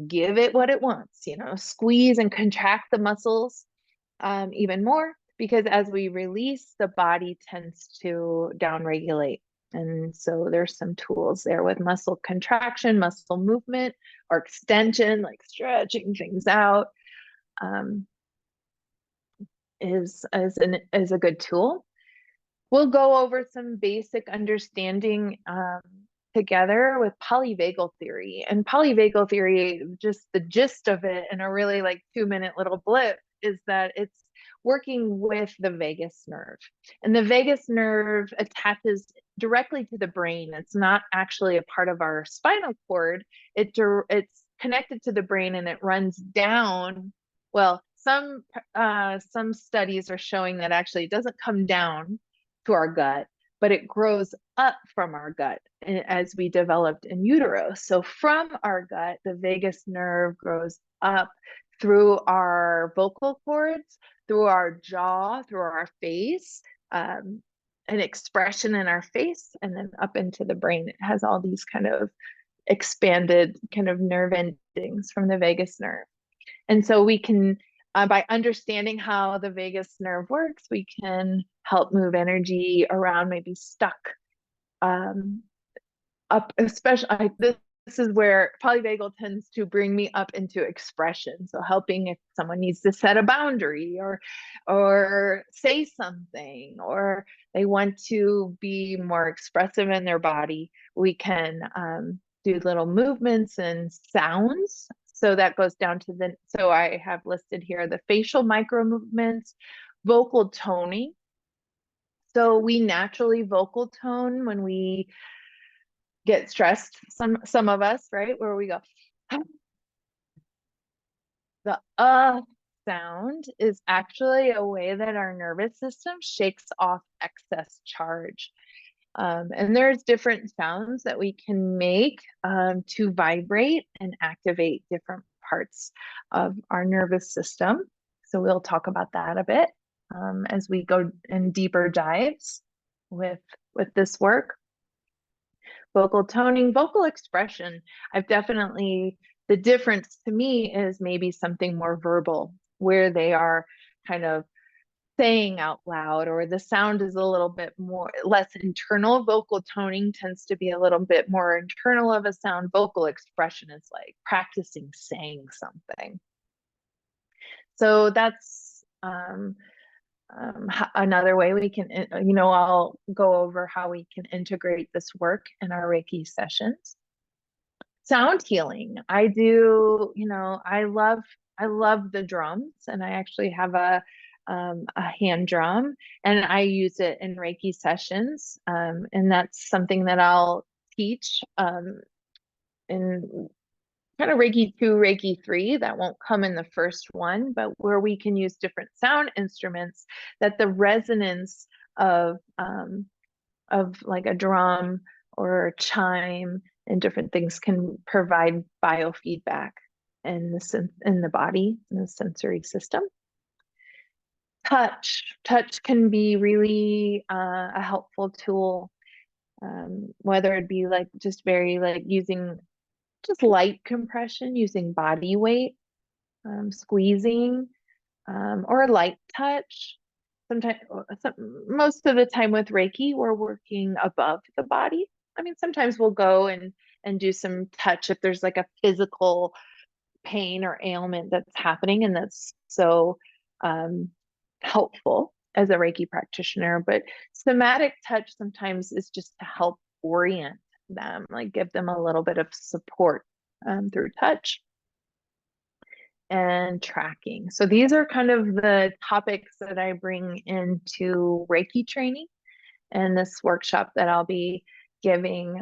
S1: give it what it wants, you know, squeeze and contract the muscles even more, because as we release, the body tends to downregulate. And so there's some tools there with muscle contraction, muscle movement, or extension, like stretching things out, is a good tool. We'll go over some basic understanding together with polyvagal theory. And polyvagal theory, just the gist of it in a really like 2-minute little blip, is that it's working with the vagus nerve. And the vagus nerve attaches directly to the brain. It's not actually a part of our spinal cord. It's connected to the brain and it runs down. Well, some studies are showing that actually it doesn't come down to our gut, but it grows up from our gut as we developed in utero. So from our gut, the vagus nerve grows up through our vocal cords, through our jaw, through our face, an expression in our face, and then up into the brain. It has all these kind of expanded kind of nerve endings from the vagus nerve. And so we can, by understanding how the vagus nerve works, we can help move energy around, maybe stuck up, especially this is where polyvagal tends to bring me up into expression. So helping if someone needs to set a boundary or say something, or they want to be more expressive in their body, we can do little movements and sounds. So that goes down to so I have listed here the facial micro movements, vocal toning. So we naturally vocal tone when we get stressed, some of us, right, where we go. The sound is actually a way that our nervous system shakes off excess charge. And there's different sounds that we can make to vibrate and activate different parts of our nervous system. So we'll talk about that a bit as we go in deeper dives with this work. Vocal toning, vocal expression. The difference to me is maybe something more verbal, where they are kind of saying out loud, or the sound is a little bit less internal. Vocal toning tends to be a little bit more internal of a sound. Vocal expression is like practicing saying something. So that's another way we can, I'll go over how we can integrate this work in our Reiki sessions. Sound healing. I do, I love the drums, and I actually have a hand drum, and I use it in Reiki sessions. And that's something that I'll teach in kind of Reiki 2, Reiki 3, that won't come in the first one, but where we can use different sound instruments that the resonance of like a drum or a chime and different things can provide biofeedback in the body, in the sensory system. Touch can be really a helpful tool, whether it be like just very like using just light compression, using body weight, squeezing, or light touch. Sometimes, most of the time with Reiki, we're working above the body. I mean, sometimes we'll go and do some touch if there's like a physical pain or ailment that's happening, and that's so helpful as a Reiki practitioner. But somatic touch sometimes is just to help orient them, like give them a little bit of support through touch and tracking. So these are kind of the topics that I bring into Reiki training and this workshop that I'll be giving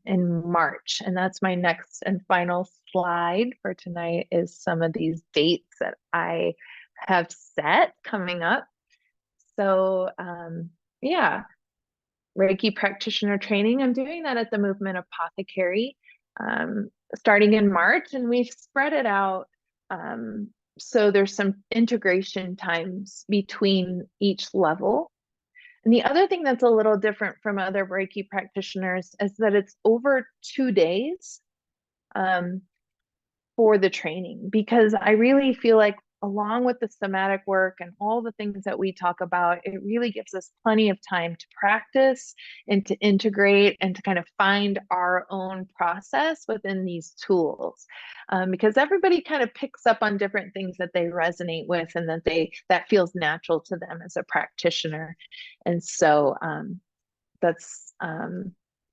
S1: in March. And that's my next and final slide for tonight, is some of these dates that I have set coming up. So yeah, Reiki practitioner training, I'm doing that at the Movement Apothecary starting in March, and we've spread it out. So there's some integration times between each level. And the other thing that's a little different from other Reiki practitioners is that it's over 2 days for the training, because I really feel like along with the somatic work and all the things that we talk about, it really gives us plenty of time to practice and to integrate and to kind of find our own process within these tools. Because everybody kind of picks up on different things that they resonate with and that feels natural to them as a practitioner. And so that's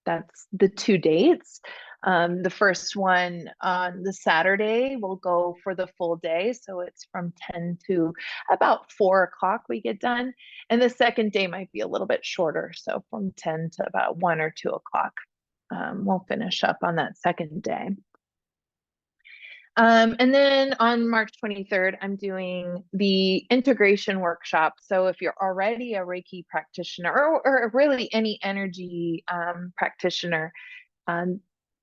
S1: the 2 dates. The first one on the Saturday will go for the full day. So it's from 10 to about 4 o'clock we get done. And the second day might be a little bit shorter. So from 10 to about 1 or 2 o'clock, we'll finish up on that second day. And then on March 23rd, I'm doing the integration workshop. So if you're already a Reiki practitioner or really any energy practitioner,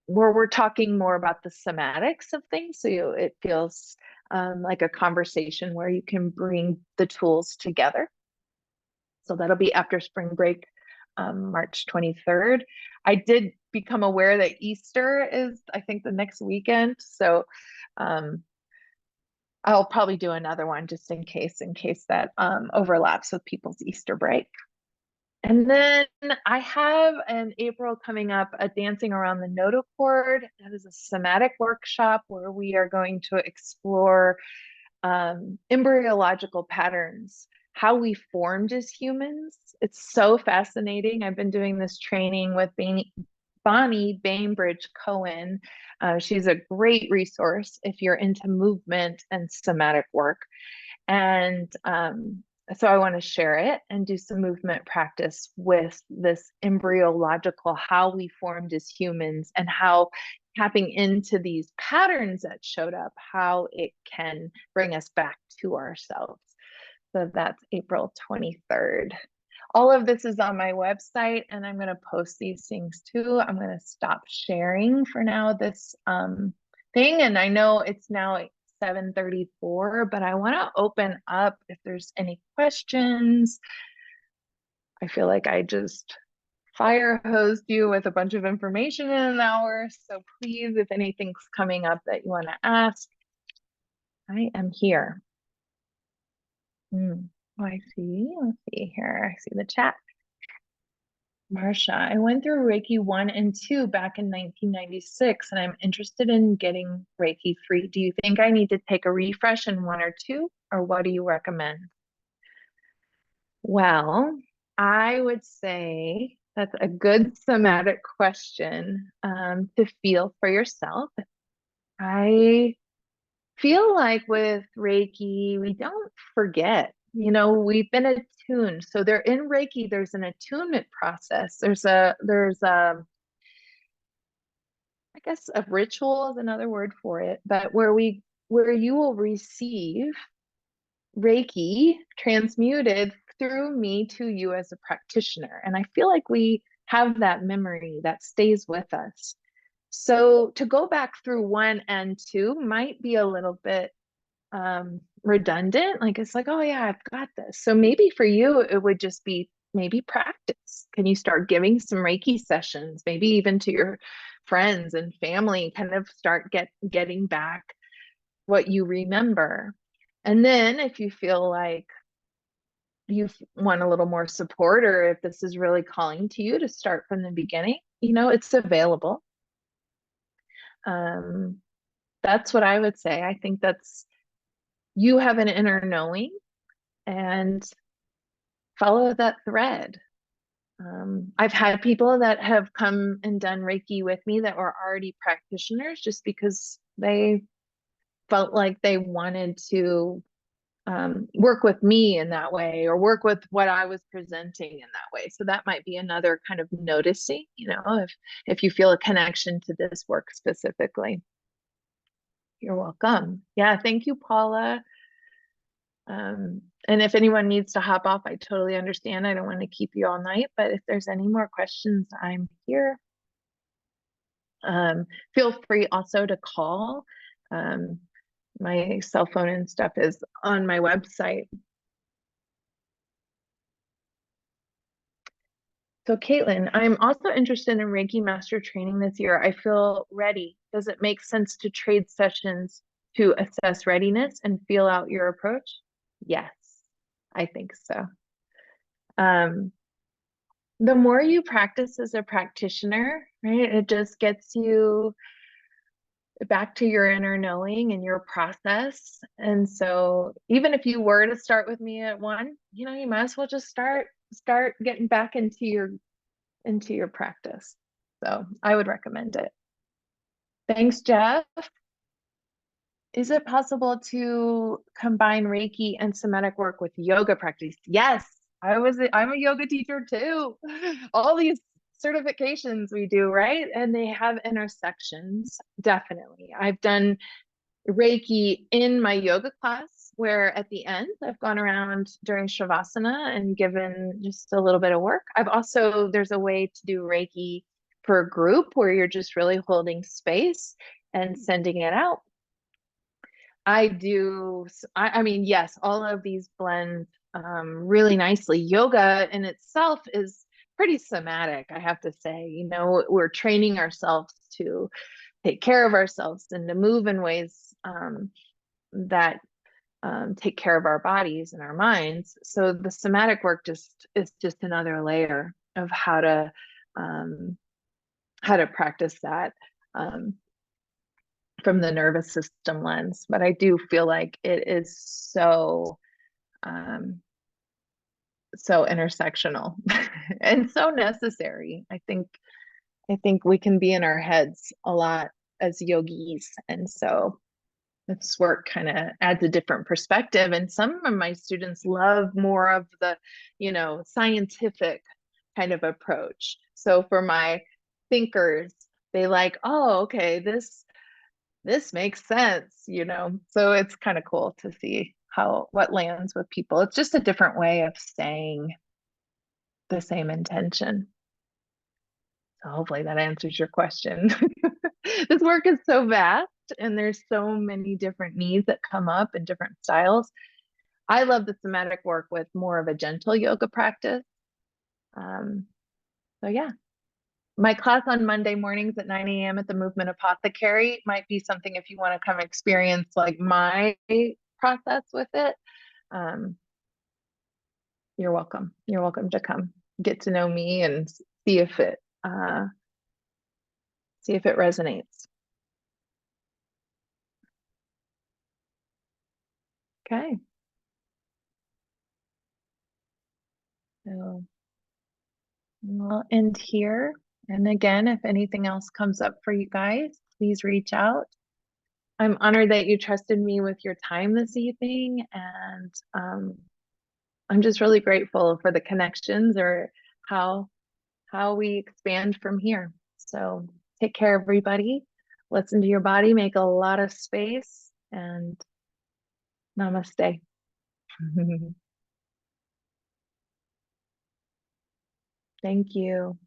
S1: where we're talking more about the somatics of things. So it feels like a conversation where you can bring the tools together. So that'll be after spring break, March 23rd. I did become aware that Easter is, I think, the next weekend. So I'll probably do another one just in case that overlaps with people's Easter break. And then I have in April coming up a Dancing Around the Notochord. That is a somatic workshop where we are going to explore embryological patterns, how we formed as humans. It's so fascinating. I've been doing this training with Bonnie Bainbridge Cohen. She's a great resource if you're into movement and somatic work. And so I want to share it and do some movement practice with this embryological, how we formed as humans and how tapping into these patterns that showed up, how it can bring us back to ourselves. So that's April 23rd. All of this is on my website, and I'm going to post these things too. I'm going to stop sharing for now this thing. And I know it's now 7:34, but I want to open up if there's any questions. I feel like I just fire hosed you with a bunch of information in an hour. So please, if anything's coming up that you want to ask, I am here. Oh, I see. Let's see here. I see the chat. Marsha, I went through Reiki 1 and 2 back in 1996, and I'm interested in getting Reiki 3. Do you think I need to take a refresh in 1 or 2, or what do you recommend? Well, I would say that's a good somatic question to feel for yourself. I feel like with Reiki, we don't forget. You know, we've been attuned. So they're in Reiki, there's an attunement process. There's a I guess a ritual is another word for it, but where you will receive Reiki transmuted through me to you as a practitioner. And I feel like we have that memory that stays with us. So to go back through 1 and 2 might be a little bit redundant. Like it's like, oh yeah, I've got this. So maybe for you, it would just be maybe practice. Can you start giving some Reiki sessions, maybe even to your friends and family, kind of start getting back what you remember. And then if you feel like you want a little more support, or if this is really calling to you to start from the beginning, it's available. That's what I would say. I think you have an inner knowing, and follow that thread. I've had people that have come and done Reiki with me that were already practitioners just because they felt like they wanted to work with me in that way, or work with what I was presenting in that way. So that might be another kind of noticing, if you feel a connection to this work specifically. You're welcome. Yeah, thank you, Paula. And if anyone needs to hop off, I totally understand. I don't want to keep you all night, but if there's any more questions, I'm here. Feel free also to call. My cell phone and stuff is on my website. So Caitlin, I'm also interested in Reiki Master Training this year. I feel ready. Does it make sense to trade sessions to assess readiness and feel out your approach? Yes, I think so. The more you practice as a practitioner, right, it just gets you back to your inner knowing and your process. And so even if you were to start with me at 1, you might as well just start getting back into your practice. So I would recommend it. Thanks, Jeff. Is it possible to combine Reiki and somatic work with yoga practice? Yes, I'm a yoga teacher too. All these certifications we do, right? And they have intersections, definitely. I've done Reiki in my yoga class, where at the end I've gone around during Shavasana and given just a little bit of work. There's a way to do Reiki for a group where you're just really holding space and sending it out. I mean, yes, all of these blend really nicely. Yoga in itself is pretty somatic, I have to say. We're training ourselves to take care of ourselves and to move in ways that take care of our bodies and our minds. So the somatic work is just another layer of how to practice that from the nervous system lens. But I do feel like it is so intersectional and so necessary. I think we can be in our heads a lot as yogis, and so this work kind of adds a different perspective. And some of my students love more of the scientific kind of approach. So for my thinkers, they like, oh, okay, this makes sense, so it's kind of cool to see what lands with people. It's just a different way of saying the same intention. So hopefully that answers your question. This work is so vast, and there's so many different needs that come up in different styles. I love the somatic work with more of a gentle yoga practice. So yeah, my class on Monday mornings at 9 a.m. at the Movement Apothecary might be something if you want to come experience like my process with it. You're welcome. You're welcome to come get to know me and see if it resonates. Okay. So we'll end here. And again, if anything else comes up for you guys, please reach out. I'm honored that you trusted me with your time this evening, and I'm just really grateful for the connections, or how we expand from here. So take care, everybody. Listen to your body, make a lot of space, and namaste. Thank you.